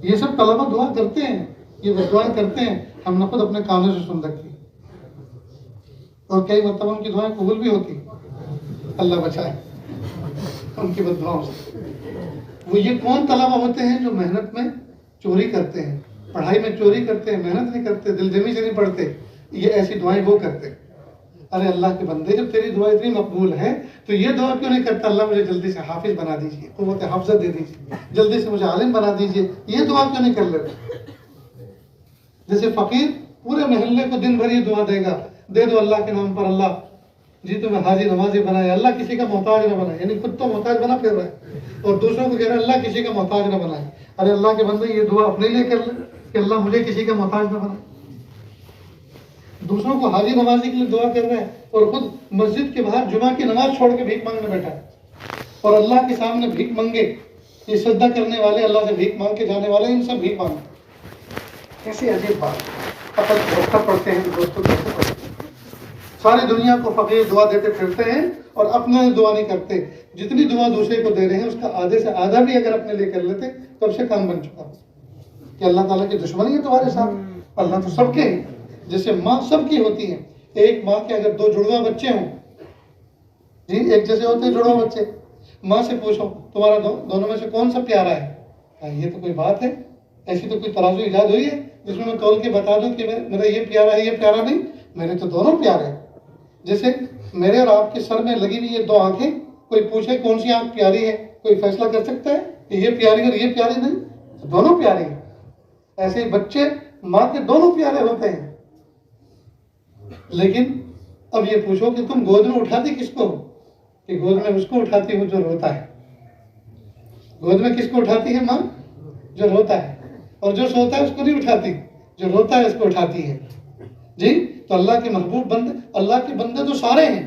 یہ سب طلبہ دعا کرتے ہیں، یہ دعائیں کرتے ہیں، ہم نے خود اپنے کانوں سے سن رکھی، اور کئی مرتبہ ان کی دعائیں قبول بھی ہوتی، اللہ بچائے ان کی بد دعاؤں سے۔ وہ یہ کون طلبہ ہوتے ہیں جو محنت میں چوری کرتے ہیں، پڑھائی میں چوری کرتے ہیں، محنت نہیں کرتے، دل جمی سے نہیں پڑھتے، یہ ایسی دعائیں وہ کرتے۔ ارے اللہ کے بندے، جب تیری دعا اتنی مقبول ہے تو یہ دعا کیوں نہیں کرتا، اللہ مجھے جلدی سے حافظ بنا دیجیے، قوت حافظت دے دیجیے، جلدی سے مجھے عالم بنا دیجیے، یہ دعا کیوں نہیں کر لیتے؟ جیسے فقیر پورے محلے کو دن بھر یہ دعا دے گا، دے دو اللہ کے نام پر، اللہ جی تمہیں حاجی نمازی بنائے، اللہ کسی کا محتاج نہ بنائے، یعنی خود تو محتاج بنا پھر رہا ہے اور دوسروں کو کہہ رہا ہے اللہ کسی کا محتاج نہ بنائے۔ ارے اللہ کے بندے یہ دعا اپنے لیے کر لیں کہ اللہ مجھے کسی کا محتاج نہ بنائے۔ دوسروں کو حاجی نمازی کے لیے دعا کر رہے ہیں اور خود مسجد کے باہر جمعہ کی نماز چھوڑ کے بھیک مانگنے بیٹھا ہے، اور اللہ کے سامنے بھیک مانگے، یہ سجدہ کرنے والے، اللہ سے بھیک مانگ کے جانے والے، ان سب بھیک مانگے۔ کیسی عجیب بات، عقل کو پڑھتے ہیں دوستوں، کیسے پڑھتے ہیں؟ ساری دنیا کو فقیر دعا دیتے پھرتے ہیں اور اپنے دعا نہیں کرتے۔ جتنی دعا دوسرے کو دے رہے ہیں اس کا آدھے سے آدھا بھی اگر اپنے لیے کر لیتے تب سے کام بن چکا کہ اللہ تعالیٰ کی دشمنی ہے تمہارے ساتھ۔ اللہ تو سب کے ہیں، جیسے ماں سب کی ہوتی ہے۔ ایک ماں کے اگر 2 جڑواں بچے ہوں، جی ایک جیسے ہوتے ہیں جڑواں بچے، ماں سے پوچھو تمہارا دونوں میں سے کون سا پیارا ہے؟ یہ تو کوئی بات ہے، ایسی تو کوئی ترازو ایجاد ہوئی ہے جس میں تول کے بتا دوں کہ میرا یہ پیارا ہے یہ پیارا نہیں؟ میرے تو دونوں پیارے ہیں۔ جیسے میرے اور آپ کے سر میں لگی ہوئی یہ 2 آنکھیں، کوئی پوچھے کون سی آنکھ پیاری ہے، کوئی فیصلہ کر سکتا ہے کہ یہ پیاری اور یہ پیاری نہیں؟ دونوں پیاری ہیں۔ ایسے ہی بچے ماں کے دونوں پیارے ہوتے ہیں، لیکن اب یہ پوچھو کہ تم گود میں اٹھاتی کس کو ہو؟ کہ گود میں اس کو اٹھاتی ہو جو روتا ہے، گود میں کس کو اٹھاتی ہے ماں؟ جو روتا ہے. اور جو سوتا ہے اس کو نہیں اٹھاتی، جو روتا ہے اس کو اٹھاتی ہے. جی تو اللہ کے محبوب بندے، اللہ کے بندے تو سارے ہیں،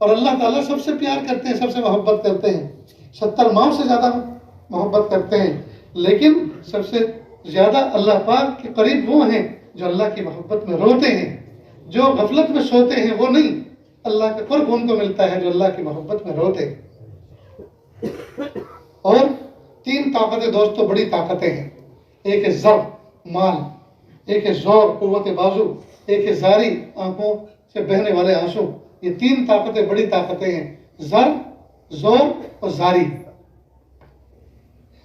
اور اللہ تعالیٰ سب سے پیار کرتے ہیں، سب سے محبت کرتے ہیں، 70 ماؤں سے زیادہ محبت کرتے ہیں. لیکن سب سے زیادہ اللہ پاک کے قریب وہ ہیں جو اللہ کی محبت میں روتے ہیں. جو غفلت میں سوتے ہیں وہ نہیں، اللہ کا قرب ان کو ملتا ہے جو اللہ کی محبت میں روتے ہیں. اور 3 طاقتیں دوستو بڑی طاقتیں ہیں. ایک ہے زر، مال، ایک ہے زور، قوت بازو، ایک ہے زاری، آنکھوں سے بہنے والے آنسو. یہ 3 طاقتیں بڑی طاقتیں ہیں، زر، زور اور زاری.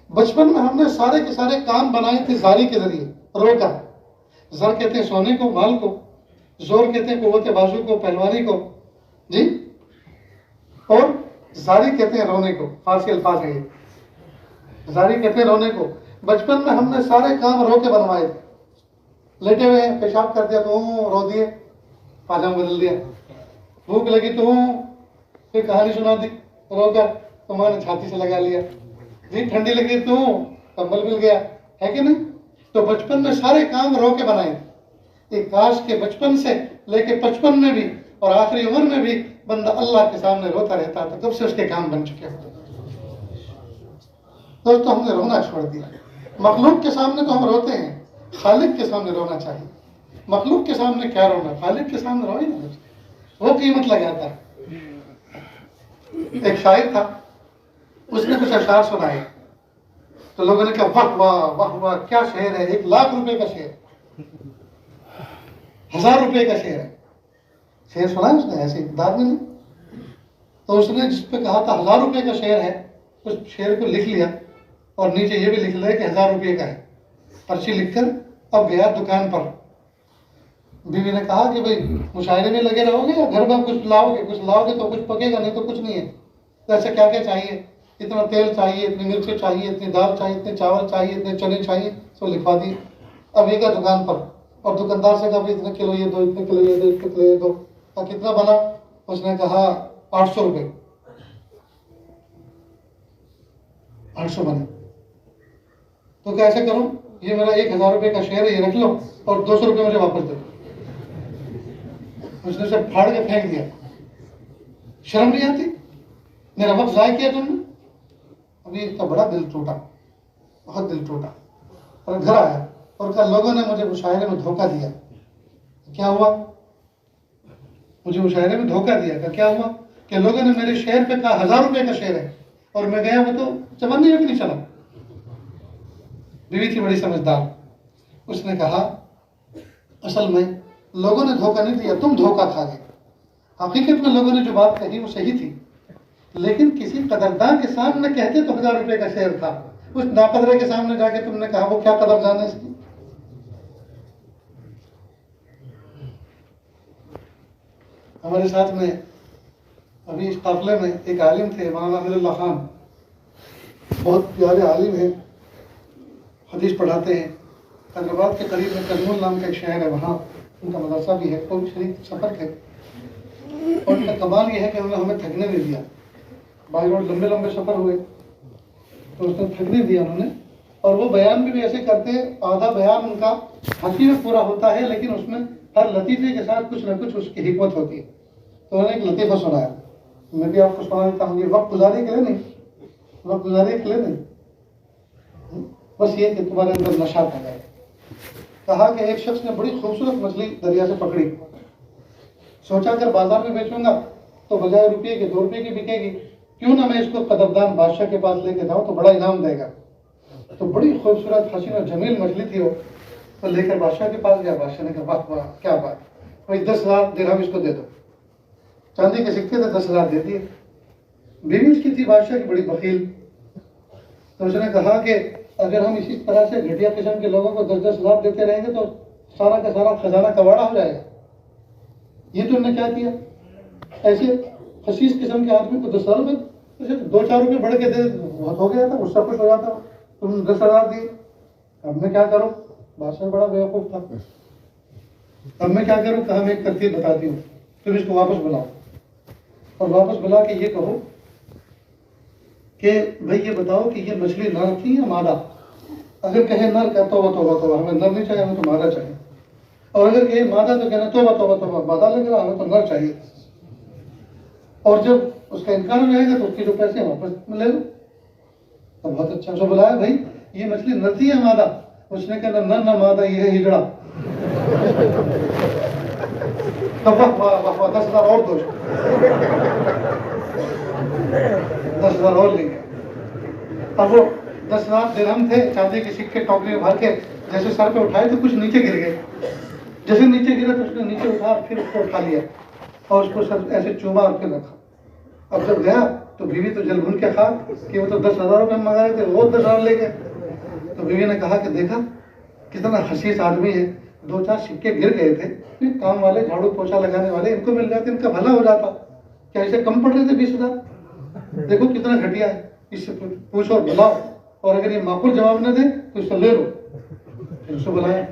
بچپن میں ہم نے سارے کے سارے کام بنائے تھے زاری کے ذریعے، رو کر. زر کہتے ہیں سونے کو، مال کو. زور کہتے ہیں قوت بازو کو، پہلوانی کو. جی اور زاری کہتے ہیں رونے کو. فارسی الفاظ ہیں یہ. زاری کہتے ہیں رونے کو. بچپن میں ہم نے سارے کام رو کے بنوائے تھے. لیٹے ہوئے ہیں، پیشاب کر دیا تو رو دیے، پاجامہ بدل دیا. بھوک لگی تو پھر کہانی سنا دی رو کر، تو ماں نے چھاتی سے لگا لیا. جی ٹھنڈی لگی تو کمبل مل گیا، ہے کہ نہیں؟ تو بچپن میں سارے کام رو کے بنائے تھے. ایک کاش کے بچپن سے لے کے 55 میں بھی اور آخری عمر میں بھی بندہ اللہ کے سامنے روتا رہتا تو کب سے اس کے کام بن چکے ہوتے. دوستو ہم نے رونا چھوڑ دیا. مخلوق کے سامنے تو ہم روتے ہیں، خالق کے سامنے رونا چاہیے. مخلوق کے سامنے کیا رونا، خالق کے سامنے روئے نا، وہ قیمت لگاتا ہے. ایک شاعر تھا، اس نے کچھ اشعار سنائے تو لوگوں نے کہا واہ واہ واہ واہ کیا شعر ہے، 1,00,000 روپے کا شعر، 1,000 روپے کا شعر ہے. شعر سنا ہے اس نے ایسے داد میں نہیں. تو اس نے جس پہ کہا تھا 1,000 روپے کا شعر ہے، اس شعر کو لکھ لیا اور نیچے یہ بھی لکھ لیا کہ 1,000 روپے کا ہے. پرچی لکھ کر اب گیا دکان پر. بیوی نے کہا کہ بھائی مشاعرے میں لگے رہو گے یا گھر میں کچھ لاؤ گے تو کچھ پکے گا، نہیں تو کچھ نہیں ہے. تو ایسا کیا کیا چاہیے، اتنا تیل چاہیے، اتنی مرچیں چاہیے، اتنی دال چاہیے، اتنے چاول چاہیے، اتنے چنے چاہیے، سو لکھوا دی. اب یہ گیا دکان پر اور دکاندار سے کہا بھائی اتنے کلو یہ دو، اتنے کلو یہ دو، اتنے کلو یہ دو. اور کتنا بنا؟ اس نے کہا 800 روپے. 800 بنے. تو کیسے کروں، یہ میرا 1,000 روپے کا شعر ہے، یہ رکھ لو اور 200 روپے مجھے واپس دے دو. اس نے اسے پھاڑ کے پھینک دیا. شرم نہیں آتی؟ میرا وقت ضائع کیا تم نے. ابھی اس کا بڑا دل ٹوٹا، بہت دل ٹوٹا. اور گھر آیا اور کہا لوگوں نے مجھے مشاعرے میں دھوکہ دیا. کیا ہوا؟ مجھے مشاعرے میں دھوکہ دیا. کہ کیا ہوا؟ کہ لوگوں نے میرے شعر پہ کہا 1,000 روپے کا شعر ہے اور میں گیا وہ تو چمن نہیں بھی نہیں چلا. بیوی تھی بڑی سمجھدار. اس نے کہا اصل میں لوگوں نے دھوکہ نہیں دیا، تم دھوکہ کھا گئے. حقیقت میں لوگوں نے جو بات کہی وہ صحیح تھی، لیکن کسی قدردان کے سامنے کہتے تو 1,000 روپے کا شعر تھا. اس ناقدرے کے سامنے جا کے تم نے کہا وہ کیا قدردان ہے اس کی. ہمارے ساتھ میں ابھی اس قافلے میں ایک عالم تھے، مولانا امیر اللہ خان. بہت پیارے عالم ہیں، حدیث پڑھاتے ہیں. حیدرآباد کے قریب میں کرنول نام کا ایک شہر ہے، وہاں ان کا مدرسہ بھی ہے. کوئی شریک سفر تھے اور ان کا کمال یہ ہے کہ انہوں نے ہمیں تھکنے نہیں دیا. بائی روڈ لمبے لمبے سفر ہوئے تو اس نے تھکنے دیا انہوں نے. اور وہ بیان بھی ایسے کرتے، آدھا بیان ان کا ہنسی میں پورا ہوتا ہے لیکن اس میں ہر لطیفے کے ساتھ کچھ نہ کچھ اس کی حکمت ہوتی ہے. تو انہوں نے ایک لطیفہ سنایا، میں بھی آپ کو سنا دیتا ہوں. یہ وقت گزاری کے لیے نہیں، وقت گزاری کے لیے نہیں، بس یہ کہ تمہارے اندر نشہ آ جائے. کہا کہ ایک شخص نے بڑی خوبصورت مچھلی دریا سے پکڑی. سوچا کر بازار میں بیچوں گا تو بجائے روپے کے 2 روپے کی بکے گی، کیوں نہ میں اس کو قدردان بادشاہ کے پاس لے کے جاؤں تو بڑا انعام دے گا. تو بڑی خوبصورت حسین اور جمیل مچھلی تھی وہ. تو لے کر بادشاہ کے پاس گیا. بادشاہ نے کہا واہ واہ کیا بات، بھائی 10,000 درہم اس کو دے دو. چاندی کے سکے تھے، 10,000 دے دیے. بیوی اس کی تھی بادشاہ کی بڑی بخیل. تو اس نے کہا کہ اگر ہم اسی طرح سے گھٹیا قسم کے لوگوں کو 10,000 دیتے رہیں گے تو سارا کا سارا خزانہ کباڑا ہو جائے گا. یہ تم نے کیا کیا، ایسے خسیس قسم کے آدمی کو 10,000 روپے، 2-4 روپے بڑھ کے دے بہت ہو گیا تھا، اس سب کچھ ہو جاتا. تم 10,000 دیے. اب میں کیا کروں، بادشاہ بڑا بیوقوف تھا. اب میں کیا کروں، کہا میں ایک ترتیب بتاتی ہوں، تم اس کو واپس بلاؤ اور واپس بلا کے یہ کہو کہ بھائی یہ بتاؤ کہ یہ مچھلی نر تھی یا مادہ؟ اگر کہے نر کا توبہ توبہ توبہ، ہمیں نر نہیں چاہیے، ہمیں تو مادہ چاہیے. اور اگر کہے مادہ تو کہنا توبہ توبہ توبہ، مادہ لگ رہا، ہمیں تو نر چاہیے. اور جب اس کا انکار ہو جائے گا تو اس کے جو پیسے واپس لے لو. تو بہت اچھا. اسے بلایا بھائی یہ مچھلی نر تھی یا مادہ؟ اس نے کہا نہ نہ مادہ، یہ ہے ہجڑا. واہ واہ واہ، 10,000 اور دو، 10,000 اور لیں گے. اب وہ 10,000 درہم تھے چاندی کے سکے ٹوکری میں بھر کے، جیسے سر پہ اٹھائے تو کچھ نیچے گر گئے. جیسے نیچے گرا تو اس نے نیچے اٹھا پھر اس کو اٹھا لیا اور اس کو سر ایسے چوما اور پھر رکھا. اب جب گیا تو بیوی تو جل بھن کے کھا کہ وہ تو 10,000 روپے منگا رہے تھے، وہ 10,000 لے گئے. تو بیوی نے کہا کہ دیکھا کتنا خسیس آدمی ہے، 2-4 سکے گر گئے تھے، یہ کام والے جھاڑو پوچھا لگانے والے ان کو مل جاتے، ان کا بھلا ہو جاتا. کیا اسے کم پڑ رہے تھے 20,000؟ دیکھو کتنا گھٹیا ہے. اس سے پوچھو اور بلاؤ، اور اگر یہ معقول جواب نہ دے تو اس سے لے لو. پھر اس کو بلایا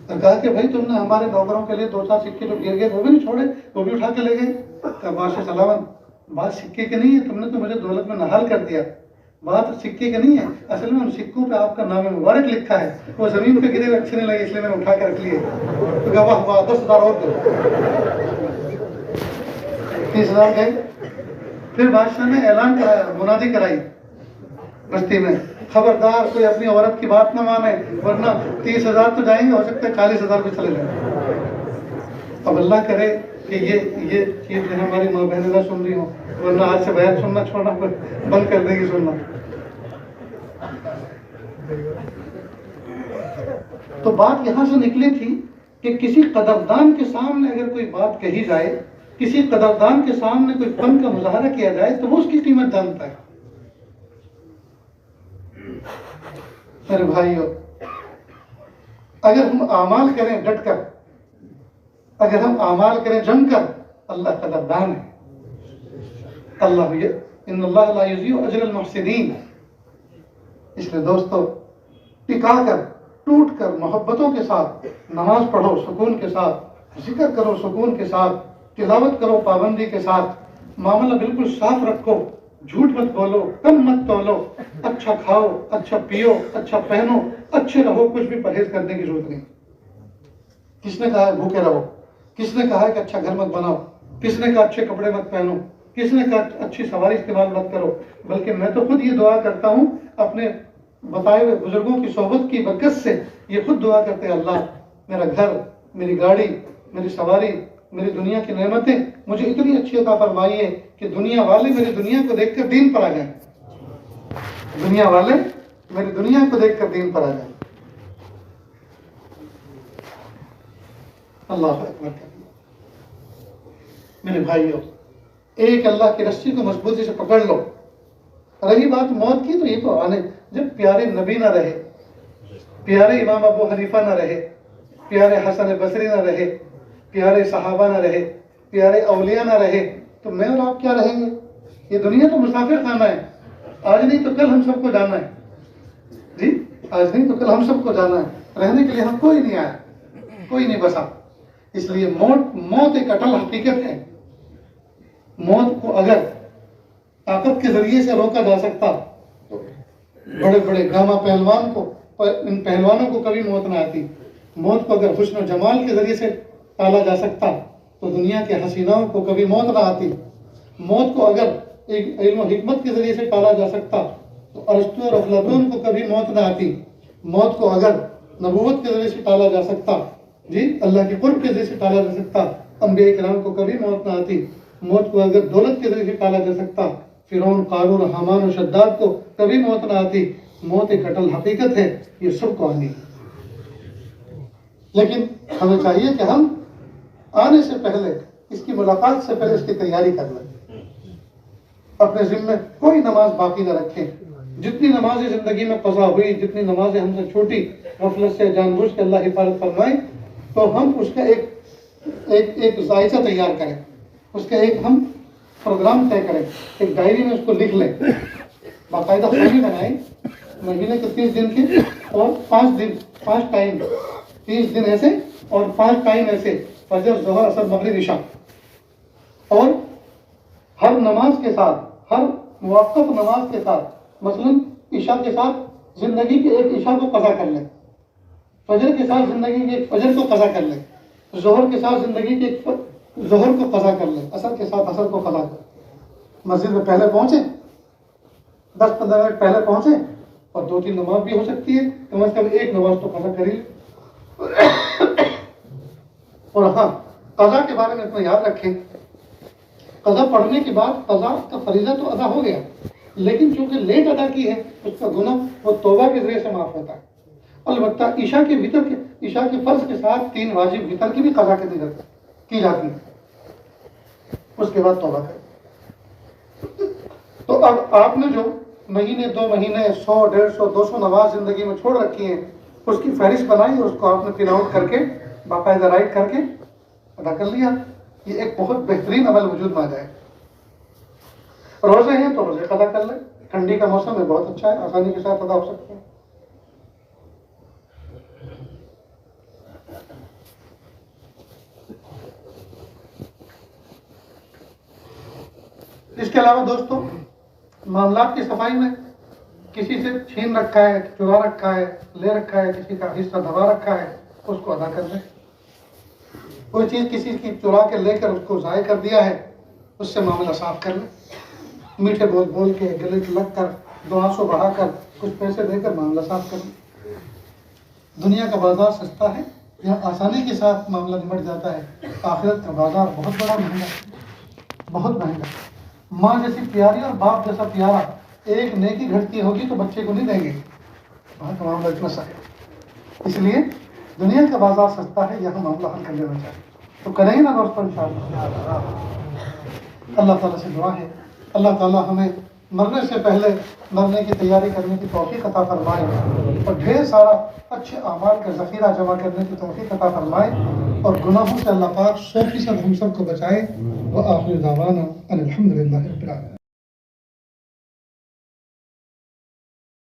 اور کہا کہ بھائی تم نے ہمارے نوکروں کے لیے 2-4 سکے جو گر گئے وہ بھی نہیں چھوڑے، وہ بھی اٹھا کے لے گئے. کہا بادشاہ سلامت، بات سکے کی نہیں ہے، تم نے تو مجھے دولت میں نہال کر دیا. بات سکے کی نہیں ہے، اصل میں ان سکوں پہ آپ کا نام مبارک لکھا ہے، وہ زمین پہ گرے ہوئے اچھے نہیں لگے اس لیے میں نے اٹھا کے رکھ لیے. تو کہا واہ واہ، 10,000 اور دو. 30,000 گئے. پھر بادشاہ نے اعلان کرایا، منادی کرائی بستی میں، خبردار کوئی اپنی عورت کی بات نہ مانے ورنہ 30,000 تو جائیں گے، ہو سکتا ہے 40,000 بھی چلے جائیں. اب اللہ کرے کہ یہ چیز جو ہماری ماں بہنیں نہ سن رہی ہوں، ورنہ آج سے بیان سننا چھوڑنا بند کر دے گی سننا. تو بات یہاں سے نکلی تھی کہ کسی قدردان کے سامنے اگر کوئی بات کہی جائے، کسی قدردان کے سامنے کوئی فن کا مظاہرہ کیا جائے تو وہ اس کی قیمت جانتا ہے. میرے بھائیو، اگر ہم اعمال کریں ڈٹ کر، اگر ہم اعمال کریں جم کر، اللہ قدردان ہے. اللہ ان اللہ لا یضیع اجر المحسنین. اس لیے دوستو، ٹکا کر ٹوٹ کر محبتوں کے ساتھ نماز پڑھو، سکون کے ساتھ ذکر کرو، سکون کے ساتھ تلاوت کرو، پابندی کے ساتھ معاملہ بالکل صاف رکھو، جھوٹ مت بولو، کم مت تولو، اچھا کھاؤ، اچھا پیو، اچھا پہنو، اچھے رہو، کچھ بھی پرہیز کرنے کی ضرورت نہیں. کس نے کہا ہے بھوکے رہو؟ کس نے کہا ہے کہ اچھا گھر مت بناؤ؟ کس نے کہا اچھے کپڑے مت پہنو؟ کس نے کہا اچھی سواری استعمال مت کرو؟ بلکہ میں تو خود یہ دعا کرتا ہوں اپنے بتائے ہوئے بزرگوں کی صحبت کی برکت سے، یہ خود دعا کرتے ہیں اللہ میرا گھر، میری گاڑی، میری سواری، میری دنیا کی نعمتیں مجھے اتنی اچھی عطا فرمائی ہے کہ دنیا والے میری دنیا کو دیکھ کر دین پر آ جائیں. دنیا والے میری دنیا کو دیکھ کر دین پر آ جائیں. اللہ اکبر. میرے بھائیوں، ایک اللہ کی رسی کو مضبوطی سے پکڑ لو. رہی بات موت کی تو یہ تو آنے، جب پیارے نبی نہ رہے، پیارے امام ابو حنیفہ نہ رہے، پیارے حسن بصری نہ رہے، پیارے صحابہ نہ رہے، پیارے اولیاء نہ رہے، تو میں اور آپ کیا رہیں گے؟ یہ دنیا تو مسافر خانہ ہے، آج نہیں تو کل ہم سب کو جانا ہے. جی آج نہیں تو کل ہم سب کو جانا ہے. رہنے کے لیے ہم کوئی نہیں آیا، کوئی نہیں بسا. اس لیے موت ایک اٹل حقیقت ہے. موت کو اگر طاقت کے ذریعے سے روکا جا سکتا تو بڑے بڑے گاما پہلوان کو، ان پہلوانوں کو کبھی موت نہ آتی. موت کو اگر حسن و جمال کے ذریعے سے ٹالا جا سکتا تو دنیا کے حسیناؤں کو کبھی موت نہ آتی. موت کو اگر ایک علم و حکمت کے ذریعے سے ٹالا جا سکتا تو ارسطو اور افلاطون کو کبھی موت نہ آتی. موت کو اگر نبوت کے ذریعے سے ٹالا جا سکتا، جی اللہ کے قرب کے ذریعے سے ٹالا جا سکتا، انبیاء کرام کو کبھی موت نہ آتی. موت کو اگر دولت کے ذریعے سے ٹالا جا سکتا، فرعون، قارون، حامان و شداد کو کبھی موت نہ آتی. موت ایک اٹل حقیقت ہے، یہ سب کو آنی ہے. لیکن ہمیں چاہیے کہ ہم آنے سے پہلے، اس کی ملاقات سے پہلے اس کی تیاری کر لیں. اپنے ذمے کوئی نماز باقی نہ رکھیں. جتنی نمازیں زندگی میں قضا ہوئی، جتنی نمازیں ہم سے چھوٹی، غفلت سے جان بوجھ کے اللہ حفاظت فرمائے، تو ہم اس کا ایک ذائقہ تیار کریں، اس کا ایک ہم پروگرام طے کریں، ایک ڈائری میں اس کو لکھ لیں، باقاعدہ خالی بنائیں، مہینے کے 30 دن کے اور 5 ٹائم، 30 دن ایسے اور 5 ٹائم ایسے، فجر، ظہر، عصر، مغرب، عشاء. اور ہر نماز کے ساتھ، ہر موقت نماز کے ساتھ، مثلاً عشاء کے ساتھ زندگی کے ایک عشاء کو قضا کر لیں، فجر کے ساتھ زندگی کے ایک فجر کو قضا کر لیں، ظہر کے ساتھ زندگی کے ایک ظہر کو قضا کر لیں، عصر کے ساتھ عصر کو قضا کر لیں، مسجد میں پہلے پہنچے، 10-15 منٹ پہلے پہنچے، اور 2-3 نماز بھی ہو سکتی ہے، کم از کم ایک نماز تو قضا کر ہی لیں۔ اور ہاں، قضا کے بارے میں اتنا یاد رکھیں، قضا پڑھنے کے بعد قضا کا فریضہ تو ادا ہو گیا، لیکن چونکہ لیٹ ادا کی ہے اس کا گناہ وہ توبہ کے ذریعے سے معاف ہوتا ہے۔ البتہ عشاء کے فرض کے ساتھ 3 واجب وتر کی بھی قضا کی جاتی ہے، اس کے بعد توبہ کریں۔ تو اب آپ نے جو مہینے 2 مہینے 100 150 200 نماز زندگی میں چھوڑ رکھی ہیں، اس کی فہرست بنائی اور اس کو آپ نے پرنٹ آؤٹ کر کے باقاعدہ رائٹ کر کے ادا کر لیا، یہ ایک بہت بہترین عمل وجود میں آ جائے۔ روزے ہیں تو روزے قضا کر لیں، ٹھنڈی کا موسم ہے، بہت اچھا ہے، آسانی کے ساتھ ادا ہو سکتے ہیں۔ اس کے علاوہ دوستو، معاملات کی صفائی میں کسی سے چھین رکھا ہے، چرا رکھا ہے، لے رکھا ہے، کسی کا حصہ دبا رکھا ہے، اس کو ادا کر لیں۔ کوئی چیز کسی کی چرا کے لے کر اس کو ضائع کر دیا ہے، اس سے معاملہ صاف کر لیں، میٹھے بول بول کے، گلے سے لگ کر، 2 آنسو بہا کر، کچھ پیسے دے کر معاملہ صاف کر لیں۔ دنیا کا بازار سستا ہے، یہاں آسانی کے ساتھ معاملہ نمٹ جاتا ہے، آخرت کا بازار بہت بڑا مہنگا، بہت مہنگا۔ ماں جیسی پیاری اور باپ جیسا پیارا، ایک نیکی گھٹتی ہوگی تو بچے کو نہیں دیں گے، وہاں کا معاملہ اتنا سا ہے۔ اس لیے دنیا کا بازار سستا ہے، یہاں معاملہ حل کر لینا چاہیے، تو کریں گے نا دوستوں انشاءاللہ۔ اللہ تعالیٰ سے دعا ہے، اللہ تعالیٰ ہمیں مرنے سے پہلے مرنے کی تیاری کرنے کی توفیق عطا فرمائے، اور ڈھیر سارا اچھے اعمال کا ذخیرہ جمع کرنے کی توفیق عطا فرمائے، اور گناہوں سے اللہ پاک 100% ہم سب کو بچائے۔ وآخر دعوانا ان الحمد للہ رب العالمین۔